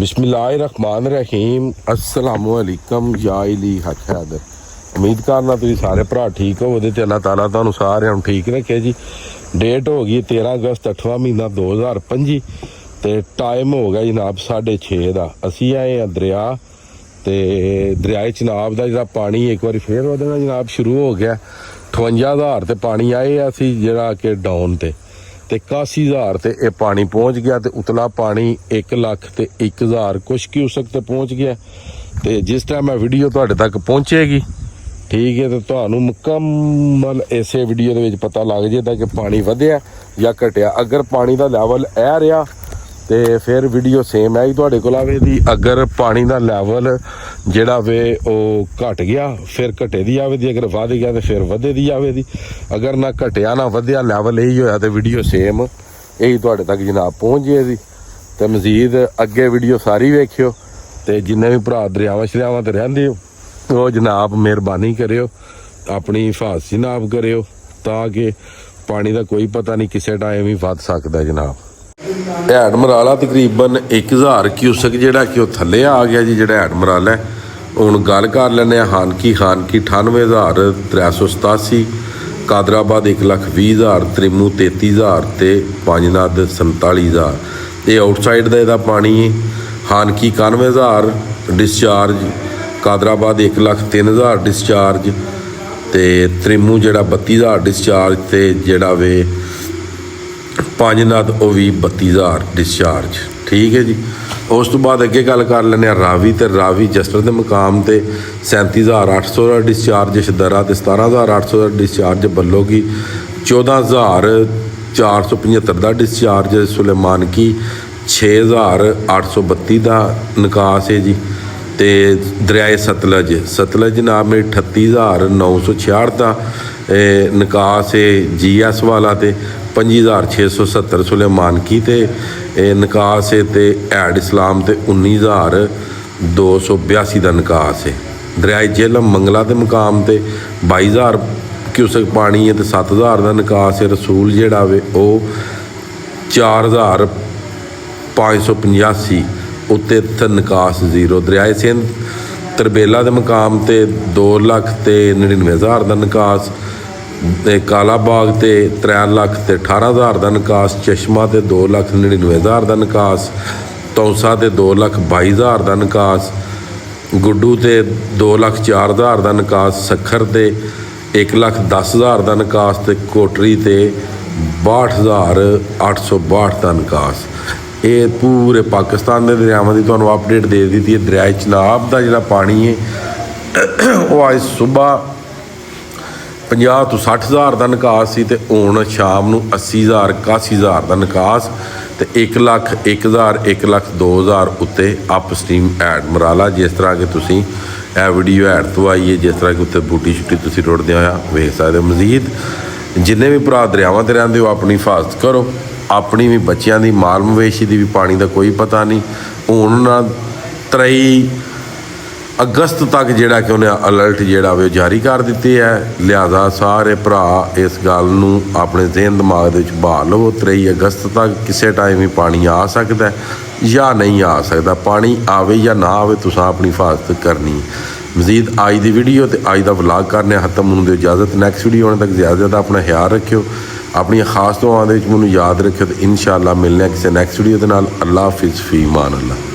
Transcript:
बिस्मिल्लाहिर्रहमानिर्रहीम अस्सलामुअलैकुम या इली हक हैदर। उम्मीद करना तुम सारे भरा ठीक हो तो अल्लाह ताला तुहानू सारिਆਂ ਨੂੰ ठीक रखे जी। डेट हो गई 13 अगस्त 8वां महीना 2025 तो टाइम हो गया जनाब 6:30 का। असी आए हैं दरिया तो दरियाए चनाब का जो पानी एक बार फिर वधना जनाब शुरू हो गया। 58,000 तो पानी आए असी जरा कि डाउन ते 81,000 ते ये पानी पहुँच गया। तो उतला पानी 1 लाख ते 1,000 कुछ क्यूसक ते पहुँच गया। तो जिस टाइम मैं वीडियो तुहाडे तक पहुँचेगी ठीक है तो तुहानू मुकम्मल इसे वीडियो दे विच पता लग जाएगा कि पानी वधिया या घटिया। अगर पानी का लैवल ऐ रहा तो फिर वीडियो सेम है तुहाडे कोल आवेगी। अगर पानी का लैवल जिहड़ा वे वो घट गया फिर घटे दी आवेगी। अगर वध गया तो फिर वधे दी आवेगी। अगर ना घटिया ना वधिया लैवल यही होया तो वीडियो सेम यही तुहाडे तक जनाब पहुँच जाएगी। तो मजीद अगे वीडियो सारी वेखियो तो जिन्ने भी भरा दरियावां शरियावां ते रहिंदे हो वो जनाब मेहरबानी करियो अपनी हिफाजत जनाब करियो ताकि पानी का कोई पता नहीं किसी टाइम ही वध सकता है जनाब। हैड मराला तकरीबन 1,000 क्यूसक जिहड़ा कि थल्ले आ गया जी। जिहड़ा हैड मराला है हुण गल कर लैने हानकी 98,387, कादराबाद 1,20,000, त्रिमू 33,000 ते पंजनाद 47,000। ये आउटसाइड का इहदा पानी है। हानकी 91,000 डिस्चार्ज, कादराबाद 1,03,000 डिस्चार्ज ते त्रिमू जिहड़ा 32,000 डिस्चार्ज ते जिहड़ा वे पंजनाद वो भी 32,000 डिस्चार्ज। ठीक है जी। उस तो बाद अगे गल कर लैने रावी तो रावी जस्टर के मुकाम ते 37,800 का डिस्चार्ज, शदरा ते 17,800 का डिस्चार्ज, बल्लो की 14,475 का डिस्चार्ज, सुलेमान की 6,832 का निकास है जी। तो दरियाए सतलज नाम में 38,966 का निकास है GS वाला। तो 25,670 सुलेमान की ते निकास है। तो हैड इस्लाम तो 19,282 का निकास है। दरियाए झेलम मंगला के मुकाम तो 22,000 क्यूसक पानी है तो 7,000 का निकास है। रसूल जिहड़ा वे वो 4,585 उत्ते निकास 0। दरियाए सिंध तरबेला के मुकाम तो 2,99,000 का निकास, कालाबाग तो 3,18,000 का निकास, चश्मा तो 2,99,000 का निकास, तौसा तो 2,22,000 का निकास, गुड्डू तो 2,04,000 का निकास, सखर तो 1,10,000 का निकास, तो कोटरी तो 62,862 का निकास। ये पूरे पाकिस्तान के दरियावां की तुहानू अपडेट दे दी है। दरियाए चनाब का जिहड़ा पानी है वो अज सुबह 50,000 तो 60,000 का निकास सी ते हुण शाम नूं 80,000 81,000 का निकास। तो 1 लाख 1,000 1 लाख 2,000 उत्ते अप स्ट्रीम हैड मराला। जिस तरह कि तुसीं यह वीडियो हैड तो आई है, जिस तरह कि उत्ते बूटी छुट्टी तुसीं रुड़दे होया वेख सकदे हो। मजीद जिन्ने भी भरा दरियावां ते रहिंदे हो अपनी हिफाजत करो, अपनी भी बच्चों की, माल मवेशी की भी पानी का कोई पता नहीं। हुण ना 23 अगस्त तक जिहड़ा कि उन्हें अलर्ट जिहड़ा वे जारी कर दिती है। लिहाजा सारे भरा इस गल नूं अपने ज़हन दिमाग दे विच बहाल लवो। 23 अगस्त तक किसी टाइम ही पानी आ सकता है या नहीं आ सकता। पानी आवे या ना आवे तुसां अपनी हिफाजत करनी। मजीद अज की वीडियो तो अज का व्लॉग करने खत्म होने की इजाज़त। नैक्सट वीडियो आने तक ज़्यादा अपना ख्याल रखियो, अपनी खास दुआवां दे विच मैनूं याद रखियो। तो इंशाअल्लाह मिलने किसी नैक्सट वीडियो के नाल। अल्लाह हाफिज़, फी मान अल्लाह।